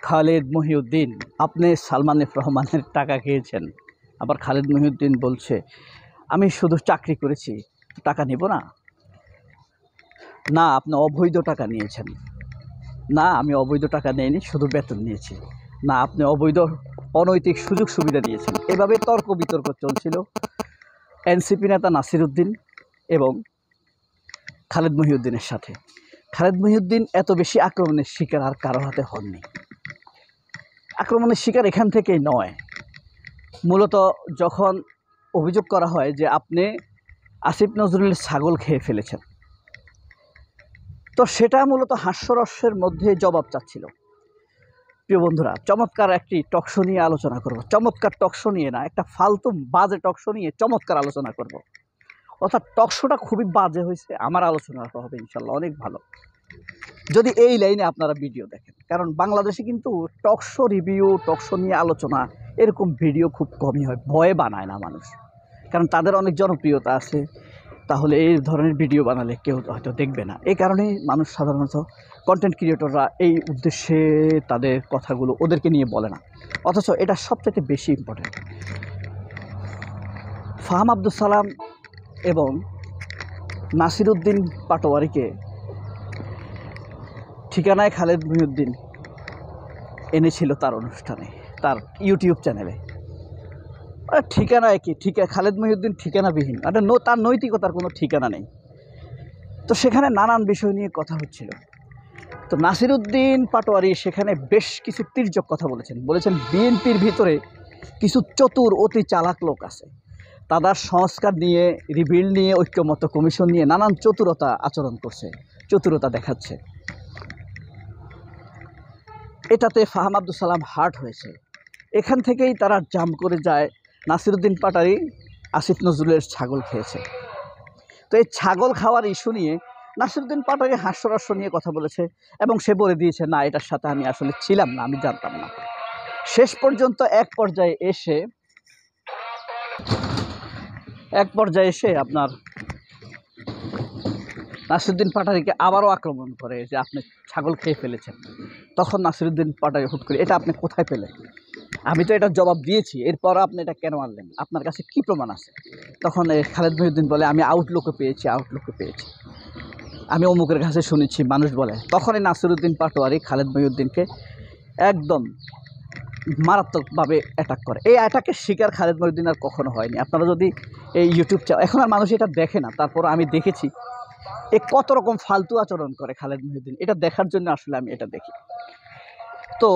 খালেদ মহিউদ্দিন, আপনি সালমান এফ রহমানের টাকা খেয়েছেন। আবার খালেদ মহিউদ্দিন বলছে আমি শুধু চাকরি করেছি, টাকা নেব না। না, আপনি অবৈধ টাকা নিয়েছেন। না, আমি অবৈধ টাকা নেইনি, শুধু বেতন নিয়েছি। না, আপনি অবৈধ অনৈতিক সুযোগ সুবিধা নিয়েছেন। এভাবে তর্ক বিতর্ক চলছিল এনসিপি নেতা নাসির উদ্দিন এবং খালেদ মহিউদ্দিনের সাথে। খালেদ মহিউদ্দিন এত বেশি আক্রমণের শিকার আর কারো হাতে হননি। আক্রমণের শিকার এখান থেকেই নয়, মূলত যখন অভিযোগ করা হয় যে আপনি আসিফ নজরুলের ছাগল খেয়ে ফেলেছেন, তো সেটা মূলত হাস্যরসের মধ্যে জবাব চাচ্ছিল। প্রিয় বন্ধুরা, চমৎকার একটি টকশো নিয়ে আলোচনা করব। চমৎকার টকশো নিয়ে না, একটা ফালতু বাজে টকশো নিয়ে চমৎকার আলোচনা করব। অর্থাৎ টকশোটা খুবই বাজে হয়েছে, আমার আলোচনাটা হবে ইনশাল্লাহ অনেক ভালো যদি এই লাইনে আপনারা ভিডিও দেখেন। কারণ বাংলাদেশে কিন্তু টকশো রিভিউ, টকশো নিয়ে আলোচনা এরকম ভিডিও খুব কমই হয়, ভয়ে বানায় না মানুষ, কারণ তাদের অনেক জনপ্রিয়তা আছে। তাহলে এই ধরনের ভিডিও বানালে কেউ হয়তো দেখবে না। এই কারণেই মানুষ সাধারণত কন্টেন্ট ক্রিয়েটররা এই উদ্দেশ্যে তাদের কথাগুলো ওদেরকে নিয়ে বলে না, অথচ এটা সবচেয়ে বেশি ইম্পর্টেন্ট। ফাহাম আব্দুল সালাম এবং নাসির উদ্দিন পাটোয়ারিকে ঠিকানায় খালেদ মহিউদ্দিন এনেছিল তার অনুষ্ঠানে, তার ইউটিউব চ্যানেলে। ঠিকানায় কি খালেদ মহিউদ্দিন ঠিকানাবিহীন, তার নৈতিকতার কোনো ঠিকানা নেই। তো সেখানে নানান বিষয় নিয়ে কথা হচ্ছিল। তো নাসির উদ্দিন পাটোয়ারি সেখানে বেশ কিছু তির্যক কথা বলেছেন বিএনপির ভিতরে কিছু চতুর অতি চালাক লোক আছে, তাদের সংস্কার নিয়ে, রিবিল্ড নিয়ে, ঐক্যমত্য কমিশন নিয়ে নানান চতুরতা আচরণ করছে, চতুরতা দেখাচ্ছে। এটাতে ফাহাম আব্দুল সালাম হার্ট হয়েছে। এখান থেকেই তারা জাম্প করে যায় নাসির উদ্দিন পাটোয়ারি আসিফ নজরুলের ছাগল খেয়েছে। তো এই ছাগল খাওয়ার ইস্যু নিয়ে নাসির উদ্দিন পাটোয়ারি হাস্যরস্য নিয়ে কথা বলেছে এবং সে বলে দিয়েছে না, এটার সাথে আমি আসলে ছিলাম না, আমি জানতাম না। শেষ পর্যন্ত এক পর্যায়ে এসে আপনার নাসিরুদ্দিন পাটোয়ারিকে আবারও আক্রমণ করে যে আপনি ছাগল খেয়ে ফেলেছেন। তখন নাসিরুদ্দিন পাটোয়ারি হুট করে এটা আপনি কোথায় পেলেন? আমি তো এটা জবাব দিয়েছি, এরপর আপনি এটা কেন আনলেন? আপনার কাছে কি প্রমাণ আছে? তখন খালেদ মহিউদ্দিন বলে আমি আউটলুকে পেয়েছি, আমি অমুকের কাছে শুনেছি, মানুষ বলে। তখনই নাসিরুদ্দিন পাটোয়ারি খালেদ মহিউদ্দিনকে একদম মারাত্মকভাবে অ্যাটাক করে। এই অ্যাটাকের শিকার খালেদ মহিউদ্দিন আর কখনো হয়নি। আপনারা যদি এই ইউটিউব এখন আর মানুষ এটা দেখে না, তারপর আমি দেখেছি কত রকম ফালতু আচরণ করে খালেদ মহিউদ্দিন। এটা দেখার জন্য আসলে আমি এটা দেখি। তো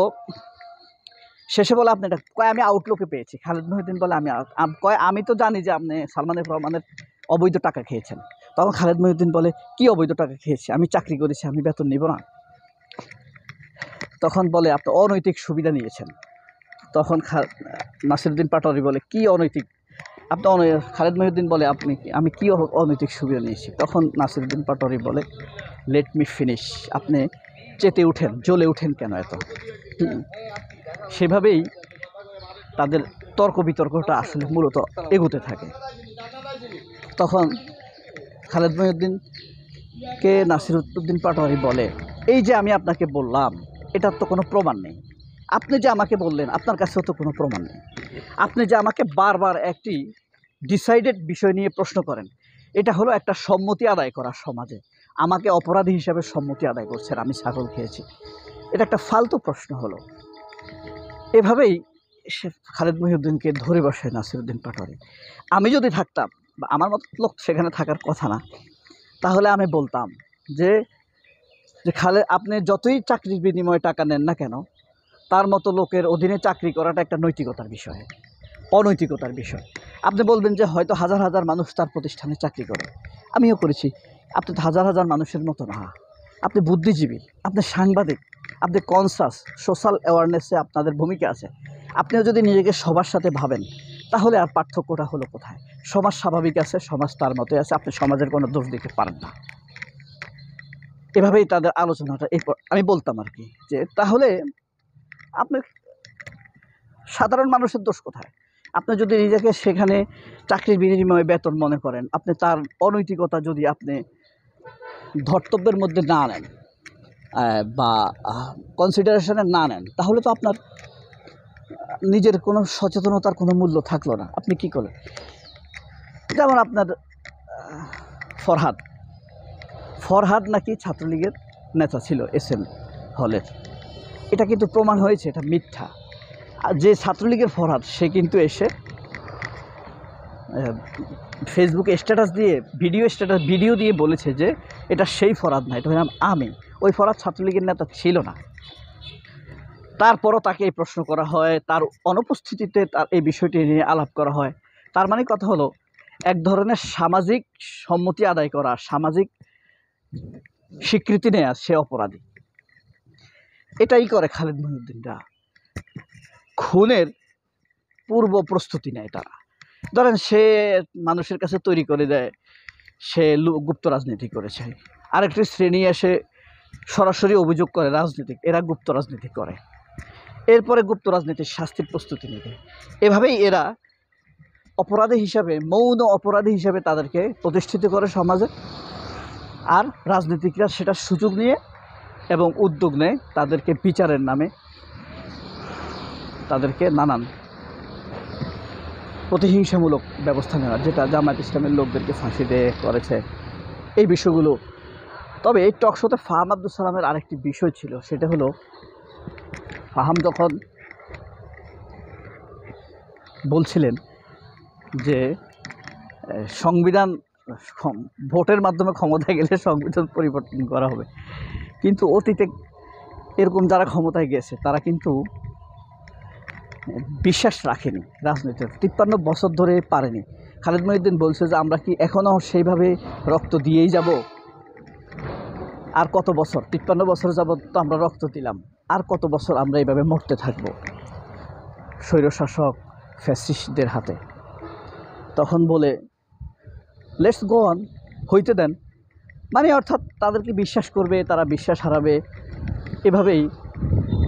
শেষে বলে আপনি এটা আমি আউটলুকে পেয়েছি। খালেদ মহিউদ্দিন বলে আমি তো জানি যে আপনি সালমান এফ রহমানের অবৈধ টাকা খেয়েছেন। তখন খালেদ মহিউদ্দিন বলে কি অবৈধ টাকা খেয়েছি? আমি চাকরি করেছি, আমি বেতন নিব না। তখন বলে আপনি অনৈতিক সুবিধা নিয়েছেন। তখন নাসিরুদ্দিন পাটোয়ারি বলে কি অনৈতিক? খালেদ মহিউদ্দিন বলে আমি কি অনৈতিক সুবিধা নিয়েছি? তখন নাসিরুদ্দিন পাটোয়ারি বলে লেট মি ফিনিশ। আপনি চেতে উঠেন, জ্বলে উঠেন কেন এত? সেভাবেই তাদের তর্ক বিতর্কটা আসলে মূলত এগোতে থাকে। তখন খালেদ মহিউদ্দিনকে নাসিরুদ্দিন পাটোয়ারি বলে এই যে আমি আপনাকে বললাম, এটার তো কোনো প্রমাণ নেই। আপনি যে আমাকে বললেন, আপনার কাছেও তো কোনো প্রমাণ নেই। আপনি যে আমাকে বারবার একটি ডিসাইডেড বিষয় নিয়ে প্রশ্ন করেন, এটা হলো একটা সম্মতি আদায় করা। সমাজে আমাকে অপরাধী হিসাবে সম্মতি আদায় করছেন আমি ছাগল খেয়েছি, এটা একটা ফালতু প্রশ্ন হলো। এভাবেই সে খালেদ মহিউদ্দিনকে ধরে বসে নাসিরুদ্দিন পাটোয়ারি। আমি যদি থাকতাম, বা আমার মতো লোক সেখানে থাকার কথা না, তাহলে আমি বলতাম যে খালেদ, আপনি যতই চাকরির বিনিময়ে টাকা নেন না কেন, তার মতো লোকের অধীনে চাকরি করাটা একটা নৈতিকতার বিষয়, অনৈতিকতার বিষয়। আপনি বলবেন যে হয়তো হাজার হাজার মানুষ তার প্রতিষ্ঠানে চাকরি করে, আমিও করেছি। আপনি তো হাজার হাজার মানুষের মতো না, আপনি বুদ্ধিজীবী, আপনি সাংবাদিক, আপনি কনসাস, সোশ্যাল অ্যাওয়ারনেসে আপনাদের ভূমিকা আছে। আপনিও যদি নিজেকে সবার সাথে ভাবেন, তাহলে আর পার্থক্যটা হলো কোথায়? সমাজ স্বাভাবিক আছে, সমাজ তার মতোই আছে, আপনি সমাজের কোনো দোষ দিতে পারেন না। এভাবেই তাদের আলোচনাটা। এরপর আমি বলতাম আর কি যে তাহলে আপনি সাধারণ মানুষের দোষ কোথায়? আপনি যদি নিজেকে সেখানে চাকরির বিনিময়ে বেতন মনে করেন, আপনি তার অনৈতিকতা যদি আপনি ধর্তব্যের মধ্যে না নেন, বা কনসিডারেশনে না নেন, তাহলে তো আপনার নিজের কোনো সচেতনতার কোনো মূল্য থাকলো না। আপনি কি করলেন? যেমন আপনার ফরহাদ নাকি ছাত্রলীগের নেতা ছিল SM হলের, এটা কিন্তু প্রমাণ হয়েছে এটা মিথ্যা। আর যে ছাত্রলীগের ফরহাদ সে কিন্তু এসে ফেসবুকে স্ট্যাটাস দিয়ে ভিডিও দিয়ে বলেছে যে এটা সেই ফরহাদ না, এটা হলাম আমি। ওই ফরহাদ ছাত্রলীগের নেতা ছিল না। তারপরও তাকে এই প্রশ্ন করা হয়, তার অনুপস্থিতিতে তার এই বিষয়টি নিয়ে আলাপ করা হয়। তার মানে কথা হলো এক ধরনের সামাজিক সম্মতি আদায় করা, সামাজিক স্বীকৃতি নেয়া সে অপরাধী। এটাই করে খালেদ মহিউদ্দিনরা। খুনের পূর্ব প্রস্তুতি নেয় তারা। ধরেন সে মানুষের কাছে তৈরি করে দেয় সে গুপ্ত রাজনীতি করেছে, আরেকটি শ্রেণী এসে সরাসরি অভিযোগ করে রাজনীতিক এরা গুপ্ত রাজনীতি করে, এরপরে গুপ্ত রাজনীতির শাস্তির প্রস্তুতি নেবে। এভাবেই এরা অপরাধী হিসাবে, মৌন অপরাধী হিসাবে তাদেরকে প্রতিষ্ঠিত করে সমাজে। আর রাজনীতিকরা সেটা সুযোগ নিয়ে এবং উদ্যোগ নেয় তাদেরকে বিচারের নামে তাদেরকে নানান প্রতিহিংসামূলক ব্যবস্থা নেওয়ার, যেটা জামায়াত ইসলামের লোকদেরকে ফাঁসি দিয়ে করেছে এই বিষয়গুলো। তবে এই টক শোতে ফাহাম আব্দুল সালামের আরেকটি বিষয় ছিল, সেটা হলো ফাহাম যখন বলছিলেন যে সংবিধান ভোটের মাধ্যমে ক্ষমতায় গেলে সংবিধান পরিবর্তন করা হবে, কিন্তু অতীতে এরকম যারা ক্ষমতায় গেছে তারা কিন্তু বিশ্বাস রাখেনি রাজনীতির, 53 বছর ধরে পারেনি। খালেদ মহিউদ্দিন বলছে যে আমরা কি এখনও সেইভাবে রক্ত দিয়েই যাব? আর কত বছর? 53 বছর যাবৎ তো আমরা রক্ত দিলাম, আর কত বছর আমরা এইভাবে মরতে থাকবো স্বৈরশাসক ফ্যাসিস্টদের হাতে? তখন বলে লেটস গো অন, হইতে দেন। মানে অর্থাৎ তাদেরকে বিশ্বাস করবে, তারা বিশ্বাস হারাবে। এভাবেই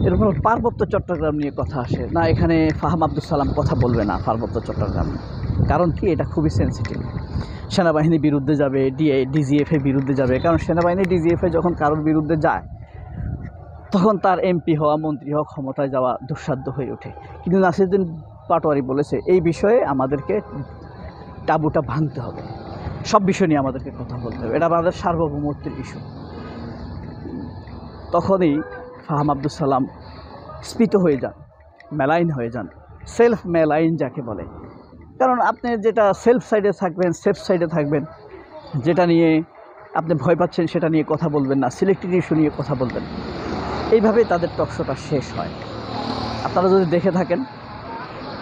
এরকম পার্বত্য চট্টগ্রাম নিয়ে কথা আসে না, এখানে ফাহাম আব্দুল সালাম কথা বলবে না পার্বত্য চট্টগ্রাম। কারণ কি, এটা খুবই সেন্সিটিভ। সেনাবাহিনীর বিরুদ্ধে যাবে, ডিজিএফের বিরুদ্ধে যাবে। কারণ সেনাবাহিনী ডিজিএফে যখন কারোর বিরুদ্ধে যায় তখন তার MP হওয়া, মন্ত্রী হওয়া, ক্ষমতায় যাওয়া দুঃসাধ্য হয়ে ওঠে। কিন্তু নাসিরউদ্দিন পাটোয়ারি বলেছে এই বিষয়ে আমাদেরকে টাবুটা ভাঙতে হবে, সব বিষয় নিয়ে আমাদেরকে কথা বলতে হবে, এটা আমাদের সার্বভৌমত্বের ইস্যু। তখনই ফাহাম আব্দুল সালাম স্ফীত হয়ে যান, মেলাইন হয়ে যান, সেলফ মেলাইন যাকে বলে। কারণ আপনি যেটা সেলফ সাইডে থাকবেন, সেফ সাইডে থাকবেন, যেটা নিয়ে আপনি ভয় পাচ্ছেন সেটা নিয়ে কথা বলবেন না, সিলেক্টেড ইস্যু নিয়ে কথা বলবেন। এইভাবেই তাদের টকশোটা শেষ হয়। আপনারা যদি দেখে থাকেন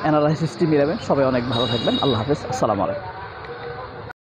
অ্যানালাইসিসটি মিলাবেন। সবাই অনেক ভালো থাকবেন। আল্লাহ হাফেজ, আসসালামু আলাইকুম।